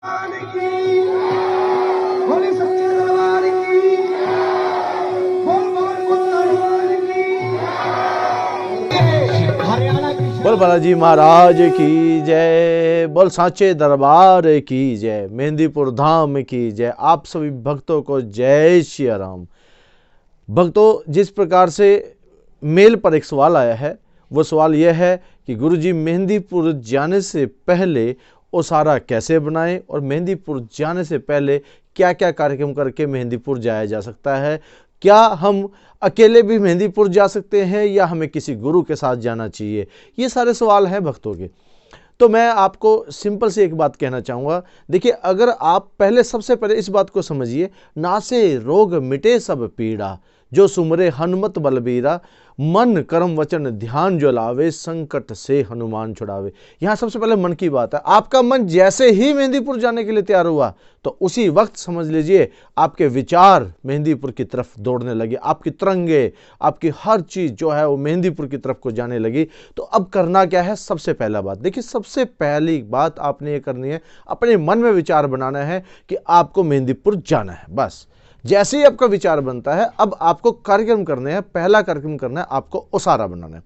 की बोले सच्चे दरबार की बोल बोल बोल दरबार की हरियाणा की बोल बालाजी महाराज की जय, बोल सांचे दरबार की जय, मेहंदीपुर धाम की जय। आप सभी भक्तों को जय श्री राम। भक्तों, जिस प्रकार से मेल पर एक सवाल आया है, वो सवाल यह है कि गुरुजी मेहंदीपुर जाने से पहले ओसारा कैसे बनाएं और मेहंदीपुर जाने से पहले क्या क्या कार्यक्रम करके मेहंदीपुर जाया जा सकता है। क्या हम अकेले भी मेहंदीपुर जा सकते हैं या हमें किसी गुरु के साथ जाना चाहिए। ये सारे सवाल हैं भक्तों के। तो मैं आपको सिंपल से एक बात कहना चाहूँगा। देखिए, अगर आप सबसे पहले इस बात को समझिए, नासे रोग मिटे सब पीड़ा, जो सुमरे हनुमत बलबीरा, मन कर्म वचन ध्यान जो लावे, संकट से हनुमान छुड़ावे। यहाँ सबसे पहले मन की बात है। आपका मन जैसे ही मेहंदीपुर जाने के लिए तैयार हुआ तो उसी वक्त समझ लीजिए आपके विचार मेहंदीपुर की तरफ दौड़ने लगे, आपकी तरंगे, आपकी हर चीज जो है वो मेहंदीपुर की तरफ को जाने लगी। तो अब करना क्या है? सबसे पहला बात देखिए, सबसे पहली बात आपने ये करनी है, अपने मन में विचार बनाना है कि आपको मेहंदीपुर जाना है। बस जैसे ही आपका विचार बनता है, अब आपको कार्यक्रम करने हैं। पहला कार्यक्रम करना है, आपको ओसारा बनाना है।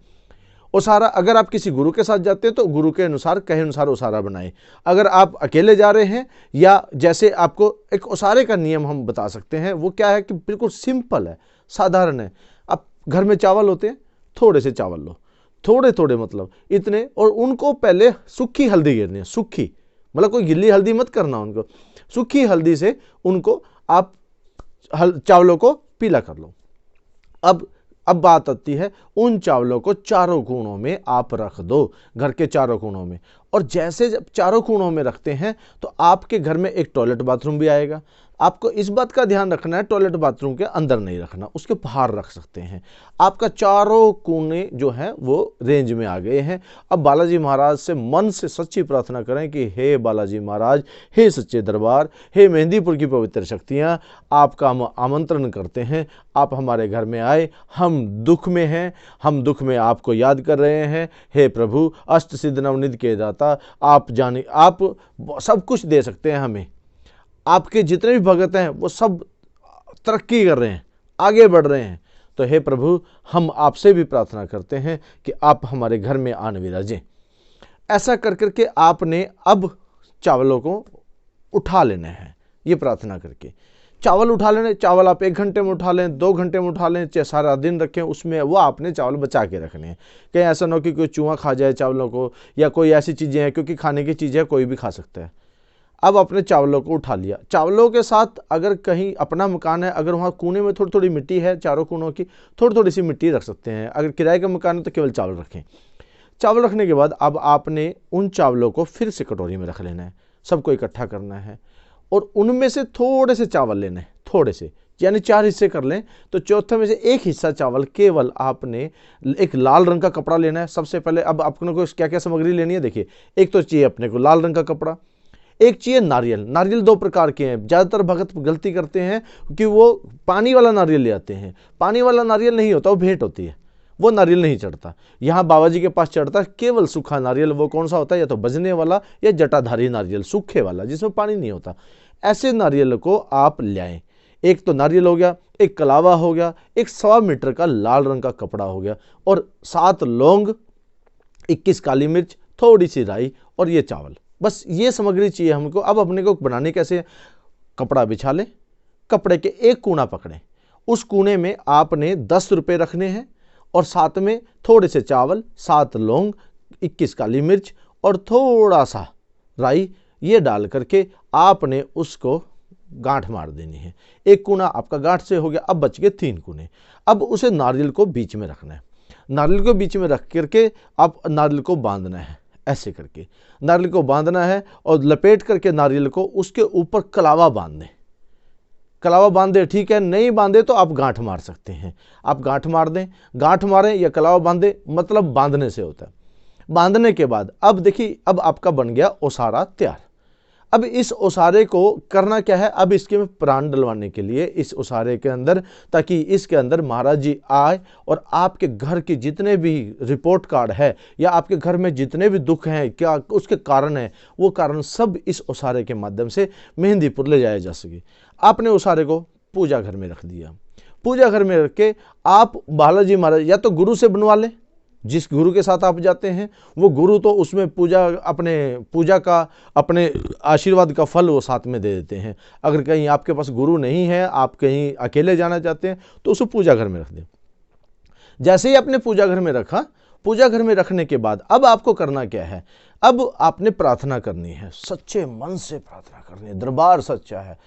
ओसारा, अगर आप किसी गुरु के साथ जाते हैं तो गुरु के अनुसार कहे अनुसार ओसारा बनाएं। अगर आप अकेले जा रहे हैं, या जैसे आपको एक ओसारे का नियम हम बता सकते हैं, वो क्या है कि बिल्कुल सिंपल है, साधारण है। अब घर में चावल होते हैं, थोड़े से चावल लो, थोड़े थोड़े मतलब इतने, और उनको पहले सूखी हल्दी गिरनी है। सूखी मतलब कोई गिल्ली हल्दी मत करना, उनको सूखी हल्दी से उनको आप चावलों को पीला कर लो। अब बात आती है, उन चावलों को चारों कोनों में आप रख दो, घर के चारों कोनों में। और जैसे जब चारों कोनों में रखते हैं तो आपके घर में एक टॉयलेट बाथरूम भी आएगा। आपको इस बात का ध्यान रखना है, टॉयलेट बाथरूम के अंदर नहीं रखना, उसके बाहर रख सकते हैं। आपका चारों कोने जो हैं वो रेंज में आ गए हैं। अब बालाजी महाराज से मन से सच्ची प्रार्थना करें कि हे बालाजी महाराज, हे सच्चे दरबार, हे मेहंदीपुर की पवित्र शक्तियाँ, आपका हम आमंत्रण करते हैं, आप हमारे घर में आए। हम दुख में हैं, हम दुख में आपको याद कर रहे हैं। हे प्रभु, अष्ट सिद्ध नवनिधि के दाता, आप जाने, आप सब कुछ दे सकते हैं हमें। आपके जितने भी भगत हैं वो सब तरक्की कर रहे हैं, आगे बढ़ रहे हैं। तो हे प्रभु, हम आपसे भी प्रार्थना करते हैं कि आप हमारे घर में आन विराजें। ऐसा कर करके आपने अब चावलों को उठा लेना है, ये प्रार्थना करके चावल उठा लेने। चावल आप 1 घंटे में उठा लें, 2 घंटे में उठा लें, चाहे सारा दिन रखें, उसमें वो आपने चावल बचा के रखने हैं। कहीं ऐसा ना हो कि कोई चूहा खा जाए चावलों को, या कोई ऐसी चीज़ें हैं, क्योंकि खाने की चीज़ है, कोई भी खा सकता है। अब अपने चावलों को उठा लिया। चावलों के साथ अगर कहीं अपना मकान है, अगर वहाँ कोने में थोड़ी थोड़ी मिट्टी है, चारों कोनों की थोड़ी थोड़ी सी मिट्टी रख सकते हैं। अगर किराए का मकान है तो केवल चावल रखें। चावल रखने के बाद अब आपने उन चावलों को फिर से कटोरी में रख लेना है, सबको इकट्ठा करना है, और उनमें से थोड़े से चावल लेने हैं, थोड़े से, यानी 4 हिस्से कर लें तो चौथे में से 1 हिस्सा चावल केवल आपने एक लाल रंग का कपड़ा लेना है। सबसे पहले अब आपको क्या क्या सामग्री लेनी है, देखिए, एक तो चाहिए अपने को लाल रंग का कपड़ा, एक चाहिए नारियल। नारियल 2 प्रकार के हैं। ज़्यादातर भगत गलती करते हैं कि वो पानी वाला नारियल ले आते हैं। पानी वाला नारियल नहीं होता, वो भेंट होती है, वो नारियल नहीं चढ़ता। यहाँ बाबा जी के पास चढ़ता है केवल सूखा नारियल। वो कौन सा होता है? या तो बजने वाला या जटाधारी नारियल, सूखे वाला जिसमें पानी नहीं होता। ऐसे नारियल को आप ले आएँ। एक तो नारियल हो गया, एक कलावा हो गया, एक 1.25 मीटर का लाल रंग का कपड़ा हो गया, और 7 लौंग, 21 काली मिर्च, थोड़ी सी राई, और ये चावल। बस ये सामग्री चाहिए हमको। अब अपने को बनाने कैसे? कपड़ा बिछा लें, कपड़े के एक कोना पकड़ें, उस कोने में आपने 10 रुपये रखने हैं, और साथ में थोड़े से चावल, 7 लौंग, 21 काली मिर्च और थोड़ा सा राई, ये डाल करके आपने उसको गांठ मार देनी है। एक कोना आपका गांठ से हो गया। अब बच गए 3 कोने। अब उसे नारियल को बीच में रखना है। नारियल को बीच में रख करके आप नारियल को बांधना है, ऐसे करके नारियल को बांधना है, और लपेट करके नारियल को उसके ऊपर कलावा बांध दें। कलावा बांधे ठीक है, नहीं बांधे तो आप गांठ मार सकते हैं। आप गांठ मार दें, गांठ मारें या कलावा बांधे, मतलब बांधने से होता है। बांधने के बाद अब देखिए, अब आपका बन गया ओसारा तैयार। अब इस ओसारे को करना क्या है, अब इसके में प्राण डलवाने के लिए इस ओसारे के अंदर, ताकि इसके अंदर महाराज जी आए और आपके घर के जितने भी रिपोर्ट कार्ड है या आपके घर में जितने भी दुख हैं, क्या उसके कारण है, वो कारण सब इस ओसारे के माध्यम से मेहंदीपुर ले जाया जा सके। आपने ओसारे को पूजा घर में रख दिया। पूजा घर में रख के आप बालाजी महाराज या तो गुरु से बनवा लें, जिस गुरु के साथ आप जाते हैं वो गुरु तो उसमें पूजा का अपने आशीर्वाद का फल वो साथ में दे देते हैं। अगर कहीं आपके पास गुरु नहीं है, आप कहीं अकेले जाना चाहते हैं, तो उसे पूजा घर में रख दें। जैसे ही आपने पूजा घर में रखा, पूजा घर में रखने के बाद अब आपको करना क्या है, अब आपने प्रार्थना करनी है, सच्चे मन से प्रार्थना करनी है। दरबार सच्चा है,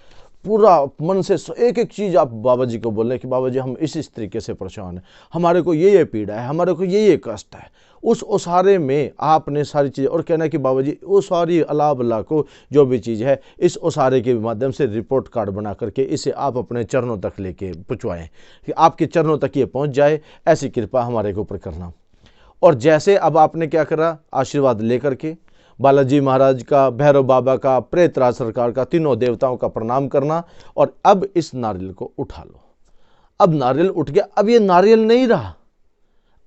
पूरा मन से एक एक चीज़ आप बाबा जी को बोलें कि बाबा जी हम इस तरीके से परेशान हैं, हमारे को ये पीड़ा है, हमारे को ये कष्ट है। उस ओसारे में आपने सारी चीज़ें और कहना कि बाबा जी वो सारी अल्लाह बल्ला को जो भी चीज़ है इस ओसारे के माध्यम से रिपोर्ट कार्ड बना करके इसे आप अपने चरणों तक लेके पहुँचवाएँ कि आपके चरणों तक ये पहुँच जाए, ऐसी कृपा हमारे के ऊपर करना। और जैसे अब आपने क्या करा, आशीर्वाद लेकर के बालाजी महाराज का, भैरव बाबा का, प्रेतराज सरकार का, तीनों देवताओं का प्रणाम करना और अब इस नारियल को उठा लो। अब नारियल उठ गया, अब ये नारियल नहीं रहा,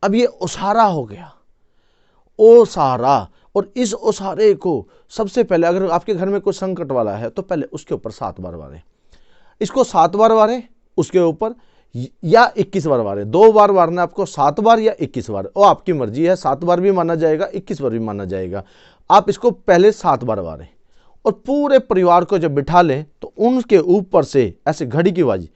अब ये ओसारा हो गया, ओसारा। और इस ओसारे को सबसे पहले अगर आपके घर में कोई संकट वाला है तो पहले उसके ऊपर 7 बार वारें, इसको 7 बार वारें, उसके ऊपर या 21 बार वारें। 2 बार वारना आपको, 7 बार या 21 बार, वो आपकी मर्जी है। 7 बार भी माना जाएगा, 21 बार भी माना जाएगा। आप इसको पहले 7 बार वारें और पूरे परिवार को जब बिठा लें तो उनके ऊपर से ऐसे घड़ी की आवाज,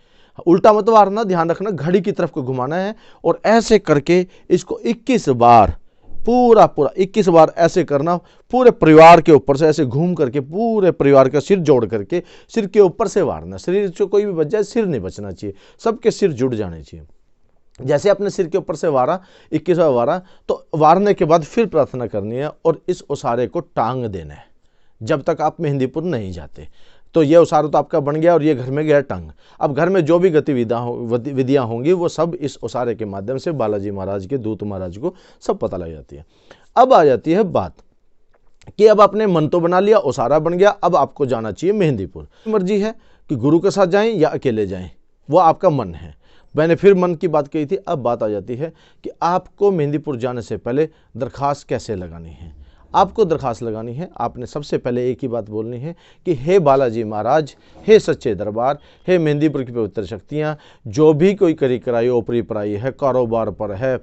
उल्टा मत वारना, ध्यान रखना, घड़ी की तरफ को घुमाना है और ऐसे करके इसको 21 बार पूरा 21 बार ऐसे करना, पूरे परिवार के ऊपर से ऐसे घूम करके पूरे परिवार का सिर जोड़ करके सिर के ऊपर से वारना। शरीर से कोई भी बच जाए, सिर नहीं बचना चाहिए, सबके सिर जुड़ जाने चाहिए। जैसे अपने सिर के ऊपर से वारा, 21 बार वारा, तो वारने के बाद फिर प्रार्थना करनी है और इस ओसारे को टांग देना है जब तक आप मेहंदीपुर नहीं जाते। तो ये ओसारा तो आपका बन गया और ये घर में गया टंग। अब घर में जो भी विधियाँ होंगी वो सब इस ओसारे के माध्यम से बालाजी महाराज के, दूत महाराज को सब पता लग जाती है। अब आ जाती है बात कि अब आपने मन तो बना लिया, ओसारा बन गया, अब आपको जाना चाहिए मेहंदीपुर। मर्जी है कि गुरु के साथ जाएं या अकेले जाएं, वो आपका मन है। मैंने फिर मन की बात कही थी। अब बात आ जाती है कि आपको मेहंदीपुर जाने से पहले दरखास्त कैसे लगानी है। आपको दरखास्त लगानी है, आपने सबसे पहले एक ही बात बोलनी है कि हे बालाजी महाराज, हे सच्चे दरबार, हे मेहंदीपुर की पवित्र शक्तियाँ, जो भी कोई करी कराई ओपरी पराई है, कारोबार पर है,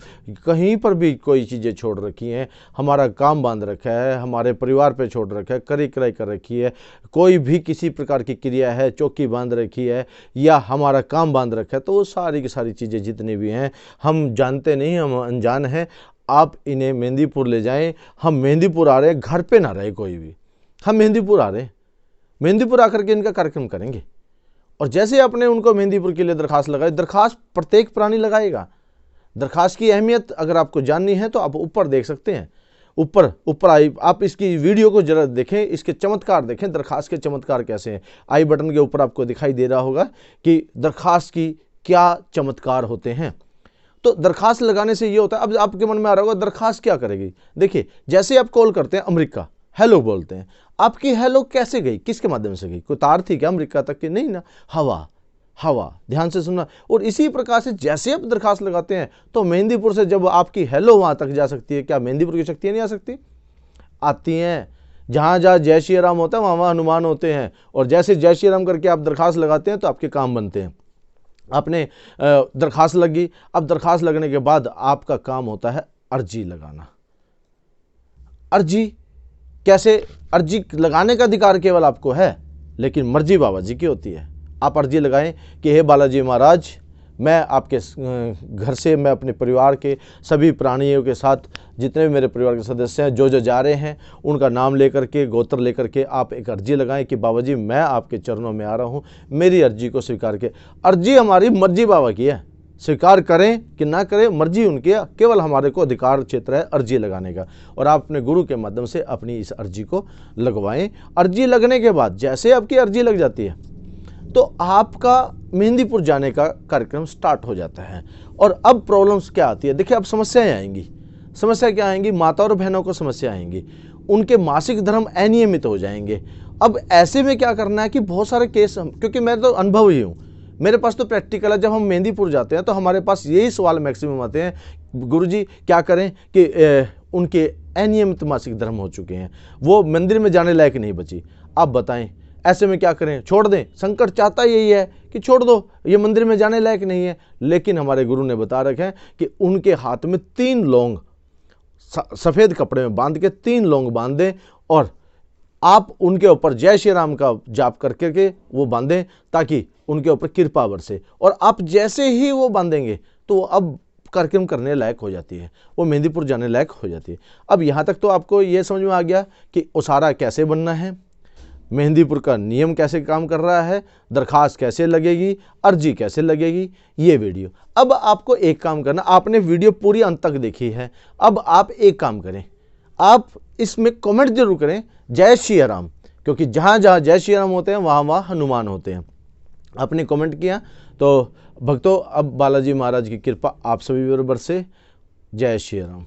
कहीं पर भी कोई चीज़ें छोड़ रखी हैं, हमारा काम बांध रखा है, हमारे परिवार पे छोड़ रखा है, करी कराई कर रखी है, कोई भी किसी प्रकार की क्रिया है, चौकी बांध रखी है या हमारा काम बांध रखा है, तो वो सारी की सारी चीज़ें जितनी भी हैं हम जानते नहीं, हम अनजान हैं, आप इन्हें मेहंदीपुर ले जाएं। हम मेहंदीपुर आ रहे हैं, घर पे ना रहे कोई भी, हम मेहंदीपुर आ रहे हैं, मेहंदीपुर आकर के इनका कार्यक्रम करेंगे। और जैसे आपने उनको मेहंदीपुर के लिए दरखास्त लगाई, दरखास्त प्रत्येक प्राणी लगाएगा। दरखास्त की अहमियत अगर आपको जाननी है तो आप ऊपर देख सकते हैं, ऊपर आई, आप इसकी वीडियो को जरा देखें, इसके चमत्कार देखें, दरखास्त के चमत्कार कैसे हैं। आई बटन के ऊपर आपको दिखाई दे रहा होगा कि दरखास्त की क्या चमत्कार होते हैं। तो दरखास्त लगाने से ये होता है, अब आपके मन में आ रहा होगा दरखास्त क्या करेगी। देखिए, जैसे आप कॉल करते हैं अमेरिका, हेलो बोलते हैं, आपकी हेलो कैसे गई, किसके माध्यम से गई, कोई तार थी क्या अमेरिका तक की, नहीं ना, हवा, ध्यान से सुनना। और इसी प्रकार से जैसे आप दरखास्त लगाते हैं तो मेहंदीपुर से जब आपकी हेलो वहां तक जा सकती है, क्या मेहंदीपुर की शक्तियां नहीं आ सकती? आती हैं। जहां जहां जय श्री राम होता है वहां हनुमान होते हैं, और जैसे जय श्री राम करके आप दरखास्त लगाते हैं तो आपके काम बनते हैं। आपने दरखास्त लगी, अब दरखास्त लगने के बाद आपका काम होता है अर्जी लगाना। अर्जी कैसे? अर्जी लगाने का अधिकार केवल आपको है, लेकिन मर्जी बाबा जी की होती है। आप अर्जी लगाएं कि हे बालाजी महाराज, मैं आपके घर से, मैं अपने परिवार के सभी प्राणियों के साथ, जितने भी मेरे परिवार के सदस्य हैं, जो जा रहे हैं, उनका नाम लेकर के, गोत्र लेकर के आप एक अर्जी लगाएं कि बाबा जी मैं आपके चरणों में आ रहा हूं, मेरी अर्जी को स्वीकार के। अर्जी हमारी मर्जी बाबा की है, स्वीकार करें कि ना करें मर्जी उनकी है, केवल हमारे को अधिकार क्षेत्र है अर्जी लगाने का। और आप अपने गुरु के माध्यम से अपनी इस अर्जी को लगवाएं। अर्जी लगने के बाद जैसे आपकी अर्जी लग जाती है तो आपका मेहंदीपुर जाने का कार्यक्रम स्टार्ट हो जाता है। और अब प्रॉब्लम्स क्या आती है? देखिए, अब समस्याएं आएंगी। समस्या क्या आएंगी? माता और बहनों को समस्या आएंगी, उनके मासिक धर्म अनियमित हो जाएंगे, अब ऐसे में क्या करना है कि बहुत सारे केस क्योंकि मैं तो अनुभव ही हूँ, मेरे पास तो प्रैक्टिकल है। जब हम मेहंदीपुर जाते हैं तो हमारे पास यही सवाल मैक्सिमम आते हैं, गुरुजी क्या करें कि उनके अनियमित मासिक धर्म हो चुके हैं, वो मंदिर में जाने लायक नहीं बची। आप बताएं ऐसे में क्या करें? छोड़ दें? संकट चाहता यही है कि छोड़ दो, ये मंदिर में जाने लायक नहीं है। लेकिन हमारे गुरु ने बता रखा है कि उनके हाथ में 3 लौंग सफ़ेद कपड़े में बांध के 3 लौंग बांध दें और आप उनके ऊपर जय श्री राम का जाप करके के वो बांधें, ताकि उनके ऊपर कृपा बरसे। और आप जैसे ही वो बांधेंगे तो अब कार्यक्रम करने लायक हो जाती है, वो मेहंदीपुर जाने लायक हो जाती है। अब यहाँ तक तो आपको ये समझ में आ गया कि उसारा कैसे बनना है, मेहंदीपुर का नियम कैसे काम कर रहा है, दरखास्त कैसे लगेगी, अर्जी कैसे लगेगी, ये वीडियो। अब आपको एक काम करना, आपने वीडियो पूरी अंत तक देखी है, अब आप एक काम करें, आप इसमें कमेंट जरूर करें जय श्री राम, क्योंकि जहाँ जहाँ जय श्री राम होते हैं वहाँ वहाँ हनुमान होते हैं। आपने कमेंट किया तो भक्तों अब बालाजी महाराज की कृपा आप सभी पर बरसे। जय श्री राम।